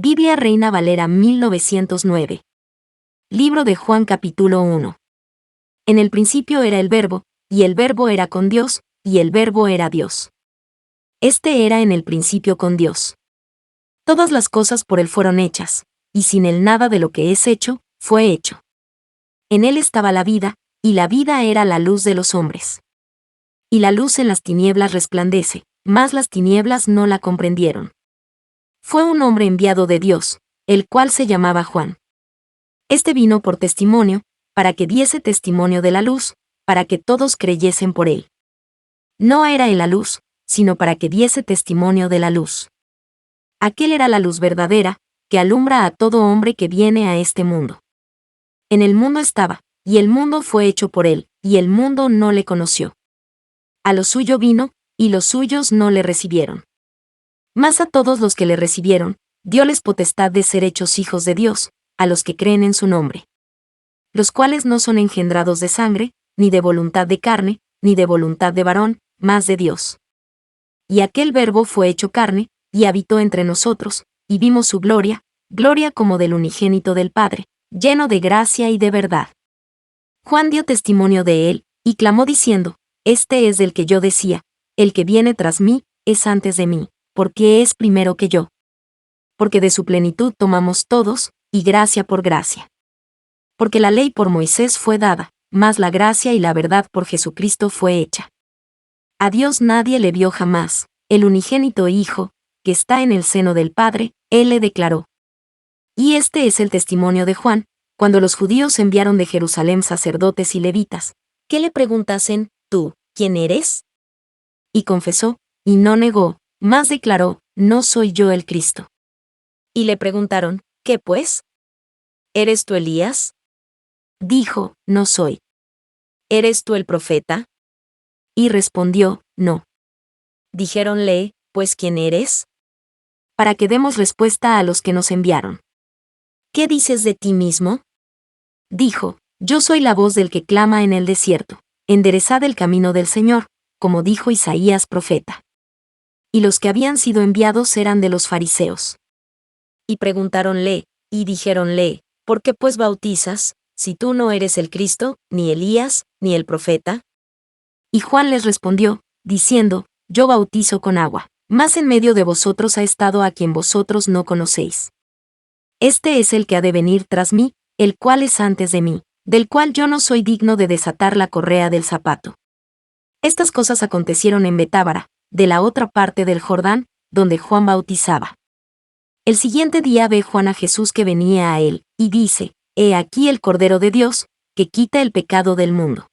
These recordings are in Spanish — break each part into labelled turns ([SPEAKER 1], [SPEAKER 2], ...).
[SPEAKER 1] Biblia Reina Valera 1909. Libro de Juan capítulo 1. En el principio era el Verbo, y el Verbo era con Dios, y el Verbo era Dios. Este era en el principio con Dios. Todas las cosas por él fueron hechas, y sin él nada de lo que es hecho, fue hecho. En él estaba la vida, y la vida era la luz de los hombres. Y la luz en las tinieblas resplandece, mas las tinieblas no la comprendieron. Fue un hombre enviado de Dios, el cual se llamaba Juan. Este vino por testimonio, para que diese testimonio de la luz, para que todos creyesen por él. No era en la luz, sino para que diese testimonio de la luz. Aquel era la luz verdadera, que alumbra a todo hombre que viene a este mundo. En el mundo estaba, y el mundo fue hecho por él, y el mundo no le conoció. A lo suyo vino, y los suyos no le recibieron. Mas a todos los que le recibieron, dióles potestad de ser hechos hijos de Dios, a los que creen en su nombre. Los cuales no son engendrados de sangre, ni de voluntad de carne, ni de voluntad de varón, mas de Dios. Y aquel Verbo fue hecho carne, y habitó entre nosotros, y vimos su gloria, gloria como del unigénito del Padre, lleno de gracia y de verdad. Juan dio testimonio de él, y clamó diciendo, Este es del que yo decía, el que viene tras mí, es antes de mí, porque es primero que yo. Porque de su plenitud tomamos todos, y gracia por gracia. Porque la ley por Moisés fue dada, mas la gracia y la verdad por Jesucristo fue hecha. A Dios nadie le vio jamás, el unigénito Hijo, que está en el seno del Padre, él le declaró. Y este es el testimonio de Juan, cuando los judíos enviaron de Jerusalén sacerdotes y levitas, que le preguntasen, ¿tú, quién eres? Y confesó, y no negó, mas declaró, no soy yo el Cristo. Y le preguntaron, ¿qué pues? ¿Eres tú Elías? Dijo, no soy. ¿Eres tú el profeta? Y respondió, no. Dijéronle, pues ¿quién eres? Para que demos respuesta a los que nos enviaron. ¿Qué dices de ti mismo? Dijo, yo soy la voz del que clama en el desierto, enderezad el camino del Señor, como dijo Isaías profeta. Y los que habían sido enviados eran de los fariseos. Y preguntáronle, y dijéronle, ¿por qué pues bautizas, si tú no eres el Cristo, ni Elías, ni el profeta? Y Juan les respondió, diciendo, yo bautizo con agua, mas en medio de vosotros ha estado a quien vosotros no conocéis. Este es el que ha de venir tras mí, el cual es antes de mí, del cual yo no soy digno de desatar la correa del zapato. Estas cosas acontecieron en Betábara, de la otra parte del Jordán, donde Juan bautizaba. El siguiente día ve Juan a Jesús que venía a él, y dice, He aquí el Cordero de Dios, que quita el pecado del mundo.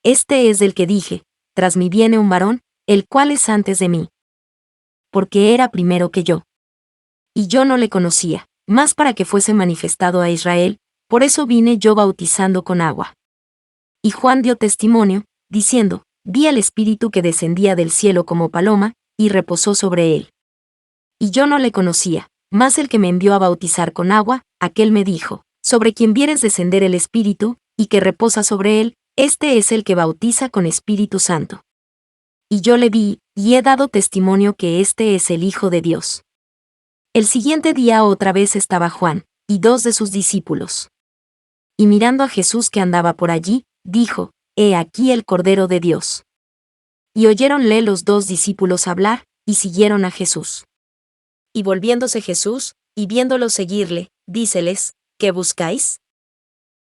[SPEAKER 1] Este es del que dije, tras mí viene un varón, el cual es antes de mí. Porque era primero que yo. Y yo no le conocía, mas para que fuese manifestado a Israel, por eso vine yo bautizando con agua. Y Juan dio testimonio, diciendo, vi al Espíritu que descendía del cielo como paloma, y reposó sobre él. Y yo no le conocía, mas el que me envió a bautizar con agua, aquel me dijo, sobre quien vieres descender el Espíritu, y que reposa sobre él, este es el que bautiza con Espíritu Santo. Y yo le vi, y he dado testimonio que este es el Hijo de Dios. El siguiente día otra vez estaba Juan, y dos de sus discípulos. Y mirando a Jesús que andaba por allí, dijo, He aquí el Cordero de Dios. Y oyéronle los dos discípulos hablar, y siguieron a Jesús. Y volviéndose Jesús, y viéndolos seguirle, díceles, ¿qué buscáis?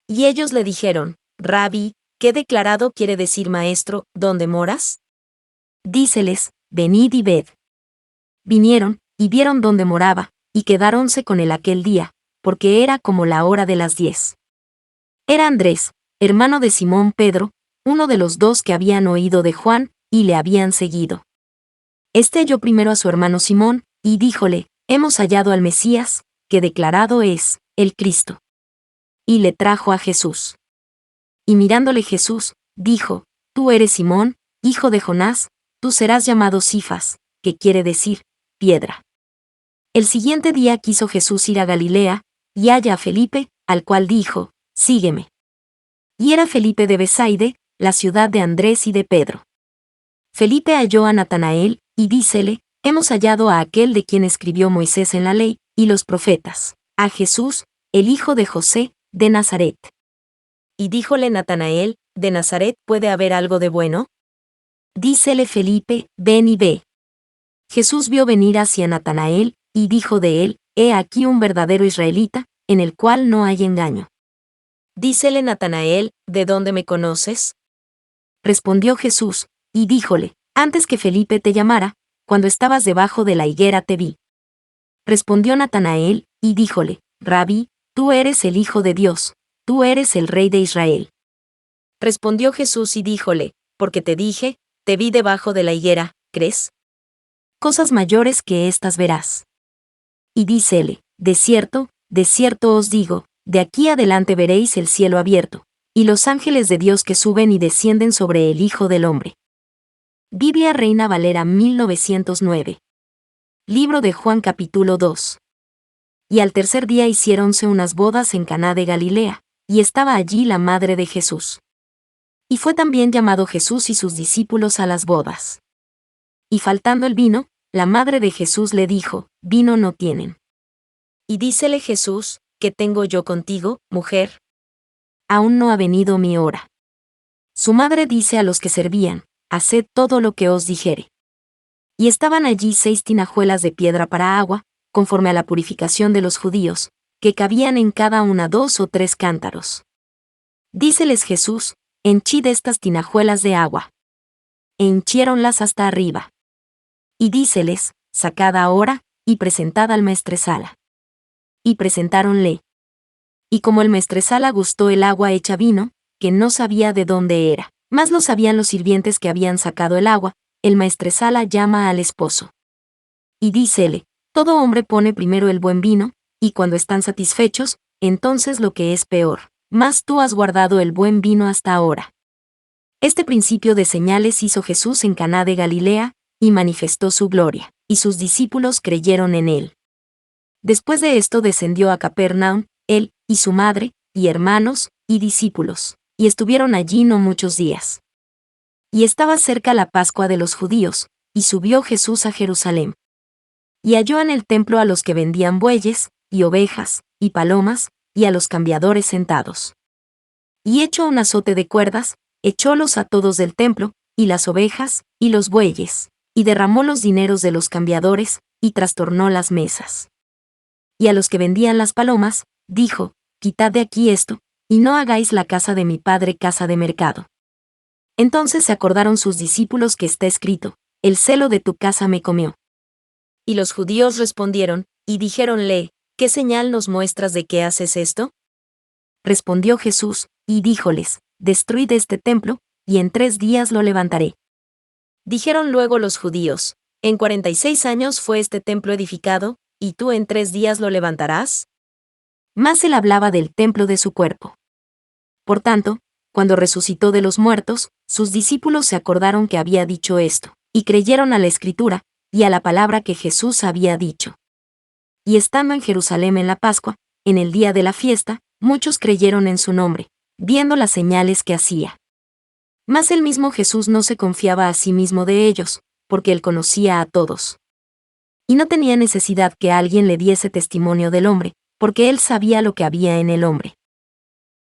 [SPEAKER 1] Y ellos le dijeron, Rabí, ¿qué declarado quiere decir maestro, dónde moras? Díceles, venid y ved. Vinieron, y vieron dónde moraba, y quedáronse con él aquel día, porque era como la hora de las 10. Era Andrés, hermano de Simón Pedro, uno de los dos que habían oído de Juan, y le habían seguido. Este halló primero a su hermano Simón, y díjole, hemos hallado al Mesías, que declarado es, el Cristo. Y le trajo a Jesús. Y mirándole Jesús, dijo, Tú eres Simón, hijo de Jonás, tú serás llamado Cifas, que quiere decir, piedra. El siguiente día quiso Jesús ir a Galilea, y halla a Felipe, al cual dijo, Sígueme. Y era Felipe de Besaide, la ciudad de Andrés y de Pedro. Felipe halló a Natanael, y dícele, Hemos hallado a aquel de quien escribió Moisés en la ley, y los profetas, a Jesús, el hijo de José, de Nazaret. Y díjole Natanael, ¿de Nazaret puede haber algo de bueno? Dícele Felipe, ven y ve. Jesús vio venir hacia Natanael, y dijo de él, he aquí un verdadero israelita, en el cual no hay engaño. Dícele Natanael, ¿de dónde me conoces? Respondió Jesús, y díjole, antes que Felipe te llamara, cuando estabas debajo de la higuera te vi. Respondió Natanael, y díjole, Rabí, tú eres el Hijo de Dios, tú eres el Rey de Israel. Respondió Jesús y díjole, porque te dije, te vi debajo de la higuera, ¿crees? Cosas mayores que estas verás. Y dícele, de cierto os digo, de aquí adelante veréis el cielo abierto, y los ángeles de Dios que suben y descienden sobre el Hijo del Hombre. Biblia Reina Valera 1909. Libro de Juan capítulo 2. Y al tercer día hiciéronse unas bodas en Caná de Galilea, y estaba allí la madre de Jesús. Y fue también llamado Jesús y sus discípulos a las bodas. Y faltando el vino, la madre de Jesús le dijo, vino no tienen. Y dícele Jesús, ¿qué tengo yo contigo, mujer? Aún no ha venido mi hora. Su madre dice a los que servían, haced todo lo que os dijere. Y estaban allí 6 tinajuelas de piedra para agua, conforme a la purificación de los judíos, que cabían en cada una 2 o 3 cántaros. Díceles Jesús, henchid estas tinajuelas de agua. E hinchiéronlas hasta arriba. Y díceles, sacad ahora, y presentad al maestresala. Y presentáronle. Y como el maestresala gustó el agua hecha vino, que no sabía de dónde era, mas lo sabían los sirvientes que habían sacado el agua, el maestresala llama al esposo. Y dícele, todo hombre pone primero el buen vino, y cuando están satisfechos, entonces lo que es peor, mas tú has guardado el buen vino hasta ahora. Este principio de señales hizo Jesús en Caná de Galilea, y manifestó su gloria, y sus discípulos creyeron en él. Después de esto descendió a Capernaum, él, y su madre, y hermanos, y discípulos, y estuvieron allí no muchos días. Y estaba cerca la Pascua de los judíos, y subió Jesús a Jerusalén. Y halló en el templo a los que vendían bueyes, y ovejas, y palomas, y a los cambiadores sentados. Y hecho un azote de cuerdas, echólos a todos del templo, y las ovejas, y los bueyes, y derramó los dineros de los cambiadores, y trastornó las mesas. Y a los que vendían las palomas, dijo, quitad de aquí esto, y no hagáis la casa de mi padre casa de mercado. Entonces se acordaron sus discípulos que está escrito, el celo de tu casa me comió. Y los judíos respondieron, y dijéronle, ¿qué señal nos muestras de que haces esto? Respondió Jesús, y díjoles, destruid este templo, y en 3 días lo levantaré. Dijeron luego los judíos, en 46 años fue este templo edificado, ¿y tú en 3 días lo levantarás? Mas él hablaba del templo de su cuerpo. Por tanto, cuando resucitó de los muertos, sus discípulos se acordaron que había dicho esto, y creyeron a la Escritura, y a la palabra que Jesús había dicho. Y estando en Jerusalén en la Pascua, en el día de la fiesta, muchos creyeron en su nombre, viendo las señales que hacía. Mas el mismo Jesús no se confiaba a sí mismo de ellos, porque él conocía a todos. Y no tenía necesidad que alguien le diese testimonio del hombre, porque él sabía lo que había en el hombre.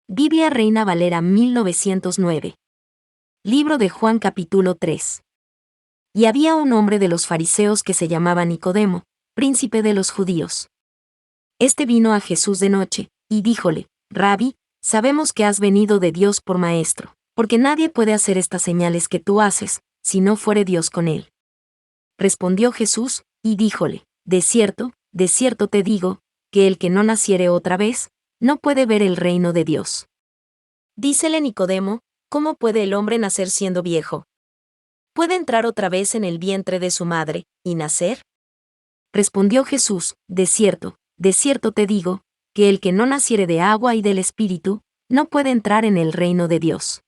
[SPEAKER 1] Biblia Reina Valera 1909. Libro de Juan capítulo 3. Y había un hombre de los fariseos que se llamaba Nicodemo, príncipe de los judíos. Este vino a Jesús de noche, y díjole, Rabí, sabemos que has venido de Dios por maestro, porque nadie puede hacer estas señales que tú haces, si no fuere Dios con él. Respondió Jesús, y díjole, de cierto te digo, que el que no naciere otra vez, no puede ver el reino de Dios. Dícele Nicodemo, ¿cómo puede el hombre nacer siendo viejo? ¿Puede entrar otra vez en el vientre de su madre, y nacer? Respondió Jesús, de cierto te digo, que el que no naciere de agua y del Espíritu, no puede entrar en el reino de Dios.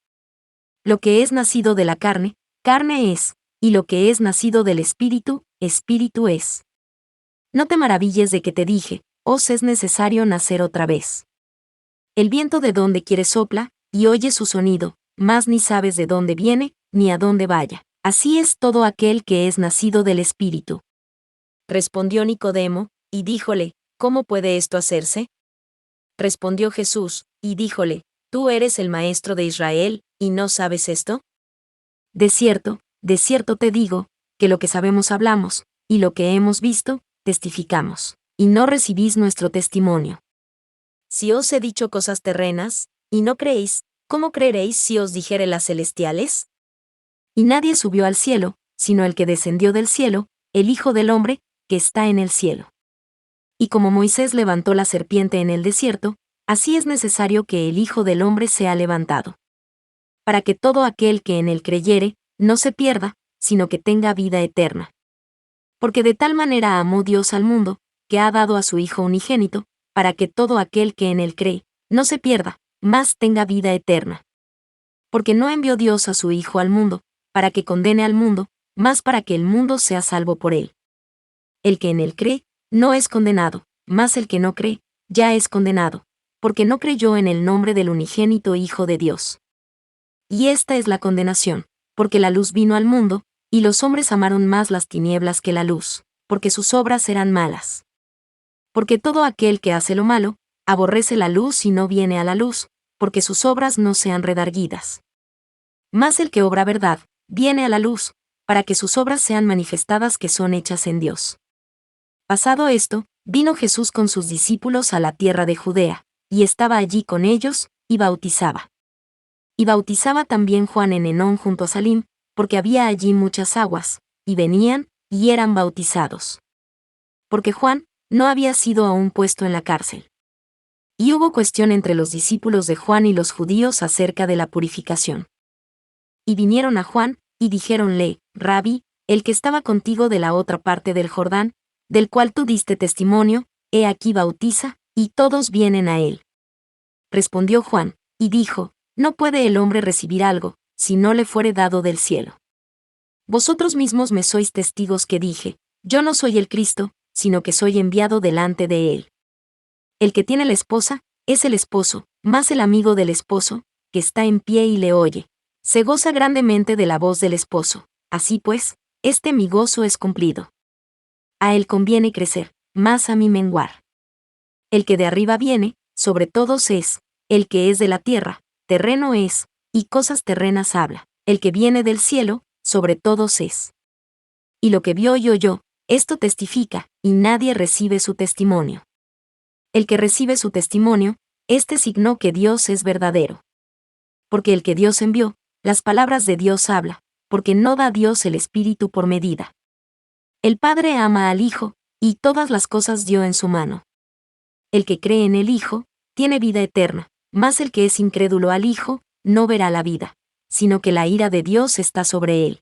[SPEAKER 1] Lo que es nacido de la carne, carne es, y lo que es nacido del Espíritu, Espíritu es. No te maravilles de que te dije, os es necesario nacer otra vez. El viento de donde quiere sopla, y oye su sonido, mas ni sabes de dónde viene, ni a dónde vaya. Así es todo aquel que es nacido del Espíritu. Respondió Nicodemo, y díjole, ¿cómo puede esto hacerse? Respondió Jesús, y díjole, ¿tú eres el maestro de Israel, y no sabes esto? De cierto te digo, que lo que sabemos hablamos, y lo que hemos visto, testificamos, y no recibís nuestro testimonio. Si os he dicho cosas terrenas, y no creéis, ¿cómo creeréis si os dijere las celestiales? Y nadie subió al cielo, sino el que descendió del cielo, el Hijo del Hombre, que está en el cielo. Y como Moisés levantó la serpiente en el desierto, así es necesario que el Hijo del Hombre sea levantado. Para que todo aquel que en él creyere, no se pierda, sino que tenga vida eterna. Porque de tal manera amó Dios al mundo, que ha dado a su Hijo unigénito, para que todo aquel que en él cree, no se pierda, mas tenga vida eterna. Porque no envió Dios a su Hijo al mundo, para que condene al mundo, mas para que el mundo sea salvo por él. El que en él cree, no es condenado, mas el que no cree, ya es condenado, porque no creyó en el nombre del unigénito Hijo de Dios. Y esta es la condenación, porque la luz vino al mundo, y los hombres amaron más las tinieblas que la luz, porque sus obras eran malas. Porque todo aquel que hace lo malo, aborrece la luz y no viene a la luz, porque sus obras no sean redarguidas. Mas el que obra verdad, viene a la luz, para que sus obras sean manifestadas que son hechas en Dios. Pasado esto, vino Jesús con sus discípulos a la tierra de Judea, y estaba allí con ellos, y bautizaba. Y bautizaba también Juan en Enón junto a Salim, porque había allí muchas aguas, y venían, y eran bautizados. Porque Juan no había sido aún puesto en la cárcel. Y hubo cuestión entre los discípulos de Juan y los judíos acerca de la purificación. Y vinieron a Juan, y dijéronle, Rabí, el que estaba contigo de la otra parte del Jordán, del cual tú diste testimonio, he aquí bautiza, y todos vienen a él. Respondió Juan, y dijo, no puede el hombre recibir algo, si no le fuere dado del cielo. Vosotros mismos me sois testigos que dije, yo no soy el Cristo, sino que soy enviado delante de él. El que tiene la esposa, es el esposo, más el amigo del esposo, que está en pie y le oye, se goza grandemente de la voz del esposo, así pues, mi gozo es cumplido. A él conviene crecer, más a mí menguar. El que de arriba viene, sobre todos es, el que es de la tierra, terreno es, y cosas terrenas habla, el que viene del cielo, sobre todos es. Y lo que vio y oyó, esto testifica, y nadie recibe su testimonio. El que recibe su testimonio, signó que Dios es verdadero. Porque el que Dios envió, las palabras de Dios habla, porque no da Dios el Espíritu por medida. El Padre ama al Hijo, y todas las cosas dio en su mano. El que cree en el Hijo, tiene vida eterna, mas el que es incrédulo al Hijo, no verá la vida, sino que la ira de Dios está sobre él.